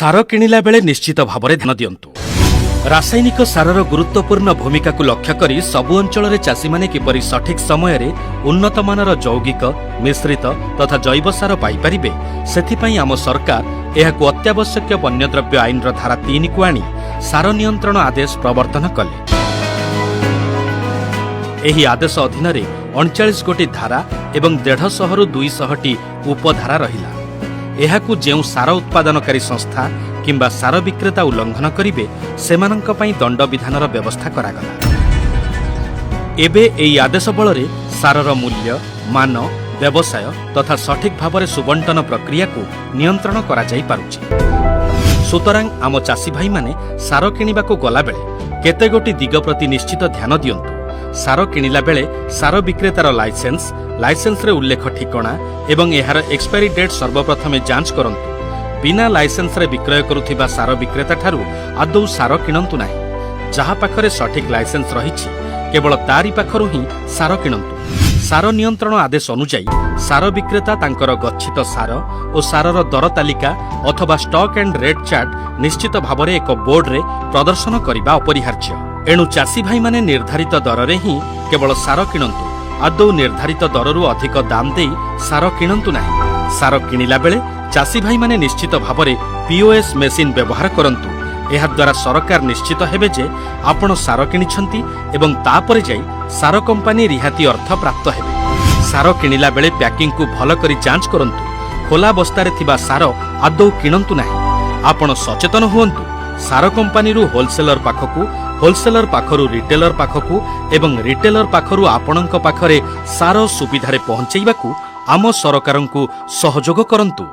सार किणिला बेले निश्चित भावरे ध्यान दियंतु। रासायनिक सारर गुरुत्वपूर्ण भूमिका को लक्ष्य करी सबु अंचल चाषी माने किपरि सठिक समय रे उन्नत मानर जौगिक मिश्रित तथा जैव सार पाइपारिबे सेथिपई आम सरकार एहाकु अत्यावश्यक वन्यद्रव्य आईन धारा 3 को आनी सार नियंत्रण आदेश प्रवर्तन कले। एही आदेश अधीन रे 39 गोटी धारा एवं 150 रु 200 टी उपधारा रहिला। एहाकु जेउ सार उत्पादनकारी संस्था किंबा सार विक्रेता उल्लंघन करिवे सेमानंक पई दंड विधानर व्यवस्था करागला। एबे एई आदेश बଳରେ सारर मूल्य मान व्यवसाय तथा सठिक भावरे सुबंटन प्रक्रिया को नियंत्रण करा जाई पारुछि। सुतरां आम चाषी भाई माने सार किनिबा को गला बेले केते गोटी दिग प्रति निश्चित ध्यान दियंतु। सार किनिला बेले सार विक्रेतार लाइसेंस रे उल्लेख ठिकणा एवं एहार एक्सपायरी डेट सर्वप्रथमे जांच करंतु। बिना लाइसेंस रे विक्रय करुथिबा सार विक्रेता ठारू आदौ सार किणंतु नाही। जहा पाखरे सठिक लाइसेंस रहिछि केवल तारी पाखरु ही सार किणंतु। सार नियंत्रण आदेश अनुसार सार विक्रेता तांकर गच्छित सार और सारर दर तालिका अथवा स्टॉक एंड रेट चार्ट निश्चित भावरे एक बोर्ड रे प्रदर्शन करिबा अपरिहार्य। एणु चाषी भाई माने निर्धारित दर रे ही केवल सार किणंतु। आदौ निर्धारित दररू अधिक दाम देई सार किणंतु नाही। सार किणिला बेले चाषी भाई माने निश्चित भावरे पीओएस मेसिन व्यवहार करंतु। एहा द्वारा सरकार निश्चित हेबे जे आपण सार किनिछंती एवं तापरे जाई सार कंपनी रिहाती अर्थ प्राप्त हेबे। सार किणिला बेले पैकिंग को भल करी जांच करंतु। खोला बस्तारे थिबा सार आदौ किणंतु नाही। आपण सचेतन हुअंतु। सार कंपनी रु होलसेलर पाखकु होलसेलर पाखरु रिटेलर पाखकु एवं रिटेलर पाखरु आपणंक पाखरे सार सुविधारे पहुंचैबाकू आम सरकारंकु सहयोग करंतु।